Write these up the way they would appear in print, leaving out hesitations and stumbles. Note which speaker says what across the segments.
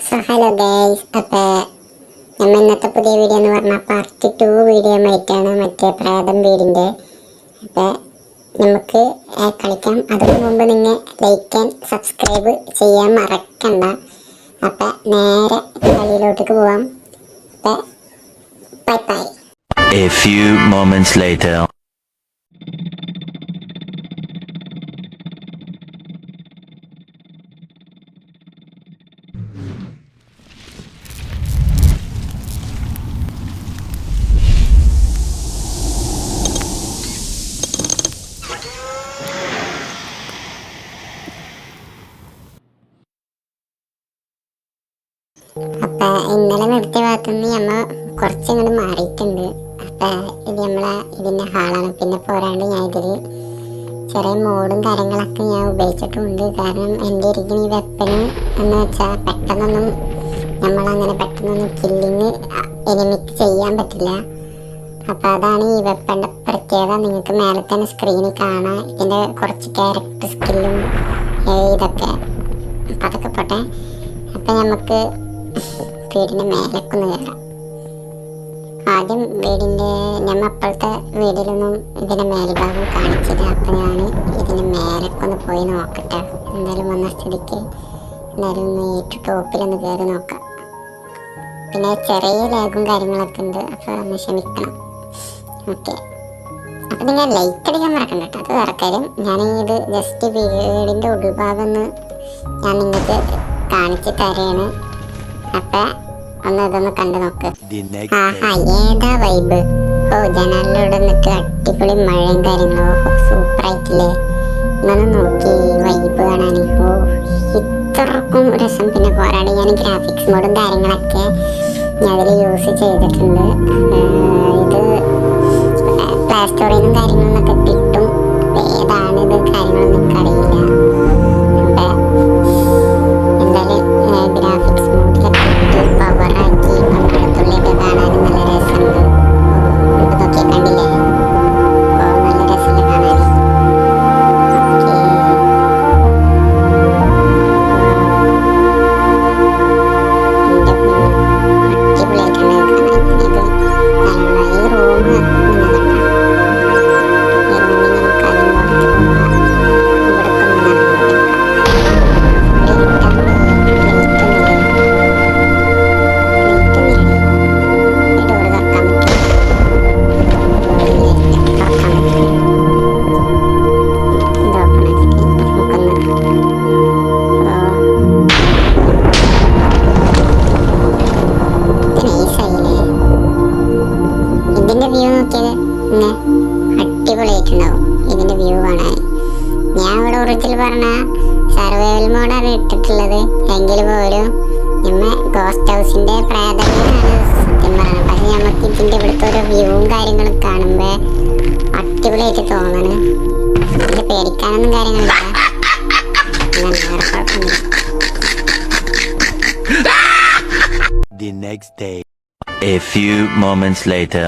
Speaker 1: So hello guys, അപ്പോൾ നമ്മൾ ഇന്നത്തെ പുതിയ വീഡിയോ എന്ന് പറഞ്ഞാൽ പാർട്ട് 2 വീഡിയോ ആയിട്ടാണ് മറ്റേ പ്രേതം വീടിൻ്റെ. അപ്പോൾ നമുക്ക് കളിക്കാം. അതിനു മുമ്പ് നിങ്ങൾ ലൈക്ക് ആൻഡ് സബ്സ്ക്രൈബ് ചെയ്യാൻ മറക്കണ്ട. അപ്പോൾ നേരെ കളിയിലോട്ടേക്ക് പോവാം. അപ്പോൾ bye bye.
Speaker 2: A few moments later.
Speaker 1: അപ്പോൾ ഇന്നലെ നിർത്തിയ ഭാഗത്തുനിന്ന് നമ്മൾ കുറച്ചിങ്ങോട്ട് മാറിയിട്ടുണ്ട്. അപ്പോൾ ഇത് ഇതിൻ്റെ ഹാളാണ്. പിന്നെ പോരാണ്ട് ഞാൻ ഇതിൽ ചെറിയ മോഡും കാര്യങ്ങളൊക്കെ ഞാൻ ഉപയോഗിച്ചിട്ടുണ്ട്. കാരണം എൻ്റെ ഇരിക്കുന്ന ഈ വെപ്പന് എന്ന് വെച്ചാൽ പെട്ടെന്നൊന്നും കില്ലിങ് എനിമിക്ക് ചെയ്യാൻ പറ്റില്ല. അപ്പോൾ അതാണ് ഈ വെപ്പൻ്റെ പ്രത്യേകത. നിങ്ങൾക്ക് മേലെ തന്നെ സ്ക്രീനിൽ കാണാം. ഇതിൻ്റെ കുറച്ച് ക്യാരക്ടർ സ്കില്ലും ഇതൊക്കെ. അപ്പം അതൊക്കെ പോട്ടെ. അപ്പം നമുക്ക് വീടിൻ്റെ മേലേക്കൊന്ന് കയറാം. ആദ്യം നമ്മൾ അപ്പോഴത്തെ വീടിലൊന്നും ഇതിൻ്റെ മേൽഭാഗം കാണിച്ചില്ല. അപ്പം ഞാൻ ഇതിൻ്റെ മേലേക്കൊന്ന് പോയി നോക്കട്ടെ. എന്തായാലും വന്ന സ്ഥിതിക്ക് എന്തായാലും ഒന്ന് ഏറ്റവും ടോപ്പിലൊന്ന് കയറി നോക്കാം. പിന്നെ ചെറിയ ലാഗും കാര്യങ്ങളൊക്കെ ഉണ്ട്, അപ്പോൾ ഒന്ന് ക്ഷമിക്കണം. ഓക്കെ, അപ്പം നിങ്ങൾ ലൈറ്റ് അടിക്കാൻ മറക്കണ്ട കേട്ടോ. അത് വേറെ കാര്യം. ഞാൻ ഇത് ജസ്റ്റ് വീടിൻ്റെ ഉൾഭാഗം ഒന്ന് ഞാൻ നിങ്ങൾക്ക് കാണിച്ച് തരാണ്. അപ്പം ഒന്ന് ഇതൊന്ന് കണ്ടു നോക്ക്. ആഹാ, ഏതാ വൈബ്! ഓ, ജനാലിലൂടെ നിന്നിട്ട് അടിപൊളി മഴയും കാര്യങ്ങളും. സൂപ്പറായിട്ടില്ലേ? ഇങ്ങനെ നോക്കി വൈബ് കാണാൻ. ഓ, ഇത്രക്കും രസം. പിന്നെ പോരാടി ഞാൻ ഗ്രാഫിക്സ് മോഡും കാര്യങ്ങളൊക്കെ ഞാൻ അതിൽ യൂസ് ചെയ്തിട്ടുണ്ട്. ഇത് പ്ലേ സ്റ്റോറിൽ നിന്നും കാര്യങ്ങളൊക്കെ കിട്ടും. ഏതാണിത് കാര്യങ്ങളൊന്നും എനിക്കറിയില്ല. ഗ്രാഫിക്സ് മോഡിലൊക്കെ ഇട്ട് പവറാക്കി പമ്പഴത്തുള്ളിയൊക്കെ കാണാനും നല്ല രസമുണ്ട്. നോക്കി കണ്ടില്ലേ? നല്ല രസമില്ല കാണാൻ. അടിപൊളിയായിട്ടുണ്ടാവും ഇതിൻ്റെ വ്യൂ കാണാൻ. ഞാൻ ഇവിടെ ഒറിജിനൽ പറഞ്ഞ സർവൈവൽ മോഡാണ് ഇട്ടിട്ടുള്ളത്. എങ്കിൽ പോലും നമ്മൾ ഗോസ്റ്റ് ഹൗസിൻ്റെ പ്രേതങ്ങളാണ് സത്യം പറയുന്നത്. പക്ഷെ നമുക്ക് ഇതിൻ്റെ ഇവിടുത്തെ ഓരോ വ്യൂവും കാര്യങ്ങളും കാണുമ്പോൾ അടിപൊളിയായിട്ട് തോന്നണ്. ഇതിൽ പേടിക്കാനൊന്നും കാര്യങ്ങളില്ല.
Speaker 2: The next day. A few moments later.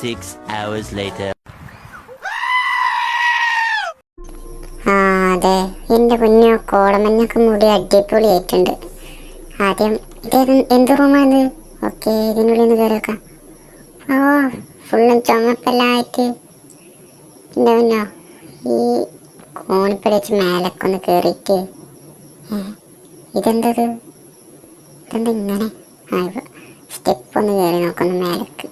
Speaker 2: 6 hours later.
Speaker 1: അതെ, എൻ്റെ കുഞ്ഞു കോടമഞ്ഞൊക്കെ മൂടി അടിപൊളിയായിട്ടുണ്ട്. ആദ്യം എന്ത് റൂമാണ്? ഓക്കെ, ഇതിനുള്ളിൽ നിന്ന് കയറി വെക്കാം. ഓ, ഫുള്ളും ചുമപ്പെല്ലാമായിട്ട്. എൻ്റെ കുഞ്ഞോ, ഈ കോണിപ്പടി വെച്ച് മേലൊക്കെ ഒന്ന് കയറിയിട്ട് ഇതെന്താ ഇങ്ങനെ? സ്റ്റെപ്പ് ഒന്ന് കയറി നോക്കുന്നു മേലേക്ക്.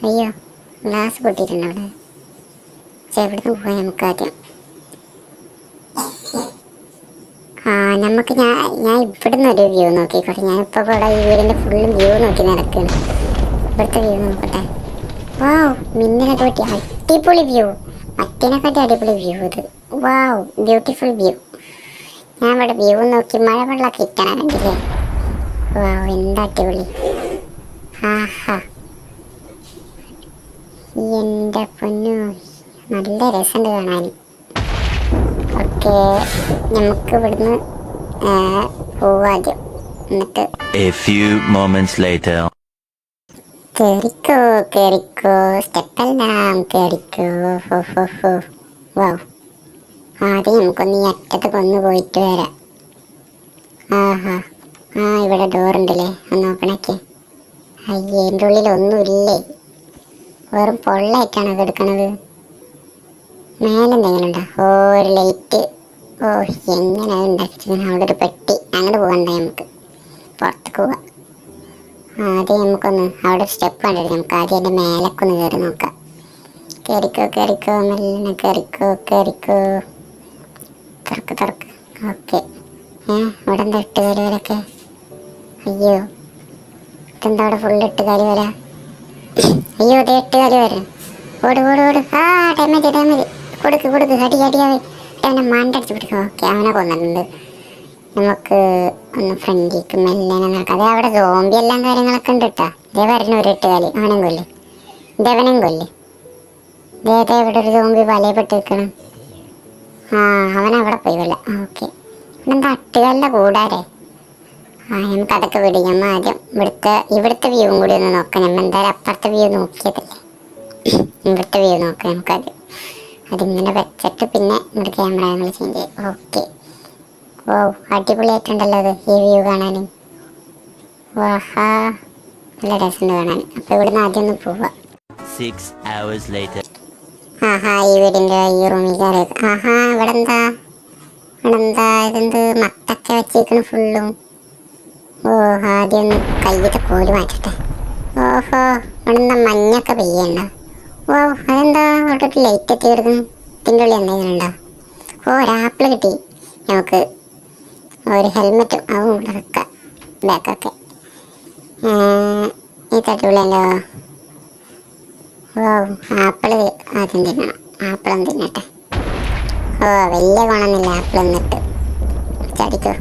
Speaker 1: അയ്യോ, ഗ്ലാസ് പൊട്ടിയിട്ടുണ്ട് അവിടെ. പക്ഷെ എവിടുന്ന് പോയി നമുക്ക് ആദ്യം? നമുക്ക് ഞാൻ ഇവിടുന്ന് ഒരു വ്യൂ നോക്കിക്കോട്ടെ. ഞാനിപ്പോൾ ഇവിടെ ഈ വീടിൻ്റെ ഫുള്ളും വ്യൂ നോക്കി നടക്കുകയാണ്. ഇവിടുത്തെ വ്യൂ നോക്കട്ടെ. വാവ്, മിന്നലൊക്കെ പറ്റി അടിപൊളി വ്യൂ. മറ്റേനെക്കാട്ടി അടിപൊളി വ്യൂ ഇത്. വാവ്, ബ്യൂട്ടിഫുൾ വ്യൂ. ഞാൻ ഇവിടെ വ്യൂ നോക്കി മഴ വെള്ളമൊക്കെ ഇട്ടാണ് കണ്ടില്ലേ? വാവ്, എന്താ അടിപൊളി. ആഹാ, എൻ്റെ പൊന്നു, നല്ല രസമുണ്ട് കാണാൻ. ഓക്കെ, നമുക്ക് ഇവിടുന്ന് പോവാദ്യം. എന്നിട്ട്
Speaker 2: A few moments later.
Speaker 1: കേറിക്കോ സ്റ്റെപ്പെല്ലാം കേറിക്കോ. വാവ്, ആദ്യം നമുക്കൊന്ന് ഈ അറ്റത്ത് ഒന്ന് പോയിട്ട് വരാം. ആഹാ, ഇവിടെ ഡോറുണ്ടല്ലേ, ഒന്ന് നോക്കണൊക്കെ. അയ്യേ, എൻ്റെ ഉള്ളിൽ ഒന്നുമില്ലേ, വെറും പൊള്ളയായിട്ടാണ് അത് എടുക്കണത്. മേലെന്തെങ്കിലും ഉണ്ടോ? ഒരു ലൈറ്റ്. എങ്ങനെ ഉണ്ടാക്കിയിട്ട് അവിടെ ഒരു പെട്ടി. അങ്ങോട്ട് പോകണ്ട, നമുക്ക് പുറത്തേക്ക് പോവാം. ആദ്യം നമുക്കൊന്ന് അവിടെ സ്റ്റെപ്പ് കണ്ടിട്ട് നമുക്ക് ആദ്യം എൻ്റെ മേലൊക്കൊന്ന് കയറി നോക്കാം. കയറിക്കോ മെല്ലെ കയറിക്കോ. തുറക്ക്. ഓക്കെ. ഇവിടെ എന്താ ഇട്ടുകാലിവരൊക്കെ? അയ്യോ, ഇതെന്താ അവിടെ ഫുള്ള് ഇട്ടുകാലിവര? അയ്യോ, അതേ ഇട്ടുകാലിവര. ഓട്. ഡാമേജ്. കൊടുക്ക്. അടി അവനെ മണ്ടടിച്ച് പിടിക്കും. ഓക്കെ, അവനെ കൊന്നിട്ടുണ്ട്. നമുക്ക് ഒന്ന് ഫ്രണ്ടിലേക്ക് മെല്ലെ നടക്കാം. അതെ, അവിടെ സോംബി എല്ലാം കാര്യങ്ങളൊക്കെ ഉണ്ട് കേട്ടാ. ഇതേ വരുന്ന ഒരു ഇട്ടുകാലി, അവനെയും കൊല്ല്. ഇതവനെയും കൊല്ല്. ഇതേ ഇവിടെ ഒരു സോംബി വലയപ്പെട്ട് നിൽക്കണം. അവനവിടെ പോയി കൊല്ല. ഓക്കെ, എന്താ അട്ടുകാലിൻ്റെ കൂടാരെ? നമുക്ക് അതൊക്കെ വിടും. നമ്മൾ ആദ്യം ഇവിടുത്തെ വ്യൂവും കൂടി ഒന്ന് നോക്കാം. നമ്മൾ എന്തായാലും അപ്പുറത്തെ വ്യൂ നോക്കിയതല്ലേ, ഇവിടുത്തെ വ്യൂ നോക്കാം അതിങ്ങനെ വെച്ചിട്ട് പിന്നെ ഇങ്ങോട്ട് ക്യാമറ ഞങ്ങൾ ചേഞ്ച് ചെയ്യും. ഓക്കെ. അടിപൊളിയായിട്ടുണ്ടല്ലോ അത്, ഈ വ്യൂ കാണാൻ. വാഹാ, നല്ല രസമുണ്ട് കാണാൻ. അപ്പോൾ ഇവിടുന്ന് ആദ്യം ഒന്ന് പോവാം.
Speaker 2: 6 hours later.
Speaker 1: ഈ വീടിൻ്റെ ഈ റൂമിൽ കയറി. ഇവിടെ എന്താ ഇതെന്ത് മത്തക്ക വെച്ചേക്കണ് ഫുള്ളും. ആദ്യം ഒന്ന് കയ്യത്തെ കോല് മാറ്റട്ടെ. ഇവിടെ എന്താ മഞ്ഞൊക്കെ പെയ്യണ്ട. അതെന്താ അവിടെ ഒരു ലൈറ്റ് എത്തി കിടക്കുന്നു. ഇതിൻ്റെ ഉള്ളിൽ എന്തെങ്കിലും ഉണ്ടോ? ഒരാപ്പിൾ കിട്ടി നമുക്ക്. ഒരു ഹെൽമെറ്റും അതും ഇവിടെ വെക്കാം, ബാക്കൊക്കെ. ഈ തട്ടുള്ളല്ലോ. ആപ്പിള് ആദ്യം തിന്നണം. ആപ്പിളും തിന്നട്ടെ. വലിയ ഗുണമെന്നില്ല ആപ്പിൾ തിന്നിട്ട്. ചടിക്കോ.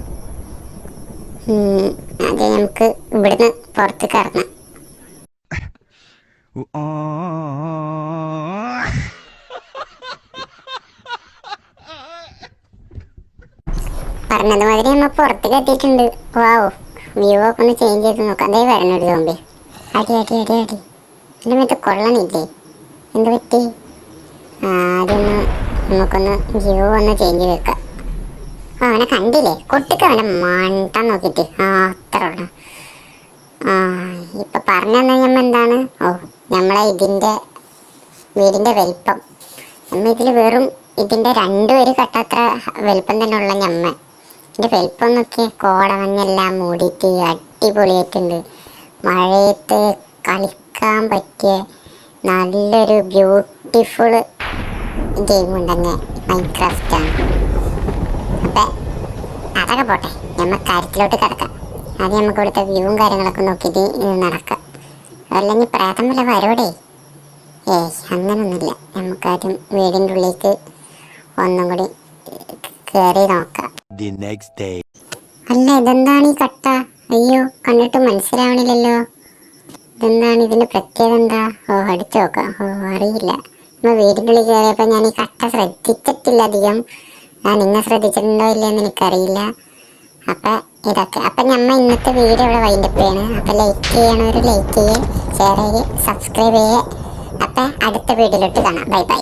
Speaker 1: അത് നമുക്ക് ഇവിടുന്ന് പുറത്തേക്ക് ഇറങ്ങാം. പറഞ്ഞതുമാതിരി നമ്മൾ പുറത്തേക്ക് എത്തിയിട്ടുണ്ട്. വ്യൂ ഒക്കെ ഒന്ന് ചേഞ്ച് ചെയ്ത് നോക്കാം. അതേ വരണൊരു സോംബി. അടി. എൻ്റെ മേത്ത് കൊള്ളണില്ലേ? എന്ത് പറ്റി? ആദ്യം നമുക്കൊന്ന് വ്യൂ ഒന്ന് ചേഞ്ച് ചെയ്ത് വെക്കാം. അവനെ കണ്ടില്ലേ? കൊട്ടിക്ക് അവൻ്റെ മണ്ട നോക്കിയിട്ട്. അത്ര ഉള്ളു. ഇപ്പം പറഞ്ഞു നമ്മൾ എന്താണ്? നമ്മളെ വീടിൻ്റെ വലിപ്പം. നമ്മ ഇതിൽ വെറും ഇതിൻ്റെ 2 വരി കട്ടത്ര വലിപ്പം തന്നെ ഉള്ള ഞമ്മ. ഇതിൻ്റെ വലിപ്പം നോക്കി, കോടമഞ്ഞെല്ലാം മൂടിയിട്ട് അടിപൊളിയായിട്ടുണ്ട്. മഴയത്ത് കളിക്കാൻ പറ്റിയ നല്ലൊരു ബ്യൂട്ടിഫുൾ ഗെയിം ഉണ്ടെങ്കിൽ മൈൻക്രാഫ്റ്റാണ്. അപ്പം അതൊക്കെ പോട്ടെ, നമ്മൾ കാര്യത്തിലോട്ട് കിടക്കാം. ആദ്യം നമുക്ക് ഇവിടുത്തെ വ്യൂവും കാര്യങ്ങളൊക്കെ നോക്കിയിട്ട് ഇത് നടക്കാം. അല്ലെങ്കിൽ പ്രേതം വല്ല വരോടെ? അങ്ങനൊന്നുമില്ല. നമുക്കാദ്യം വീടിൻ്റെ ഉള്ളിലേക്ക് ഒന്നും കൂടി കയറി നോക്കാം. അല്ല, ഇതെന്താണ് ഈ കട്ട? അയ്യോ, കണ്ടിട്ട് മനസ്സിലാവണില്ലല്ലോ. ഇതെന്താണ് ഇതിൻ്റെ പ്രത്യേകത? എന്താ? അടിച്ചു നോക്കാം. അറിയില്ല. നമ്മൾ വീടിൻ്റെ ഉള്ളിൽ കയറിയപ്പോൾ ഞാൻ ഈ കട്ട ശ്രദ്ധിച്ചിട്ടില്ല അധികം. നിങ്ങൾ ശ്രദ്ധിച്ചിട്ടുണ്ടോ ഇല്ലയെന്ന് എനിക്കറിയില്ല. അപ്പം ഇതൊക്കെ. അപ്പം നമ്മൾ ഇന്നത്തെ വീഡിയോ ഇവിടെ വൈൻഡപ്പ് ചെയ്യണം. അപ്പം ലൈക്ക് ചെയ്യണവർ ലൈക്ക് ചെയ്യുക, ഷെയർ ചെയ്യുക, സബ്സ്ക്രൈബ് ചെയ്യുക. അപ്പം അടുത്ത വീഡിയോയിലോട്ട് കാണാം. ബൈ.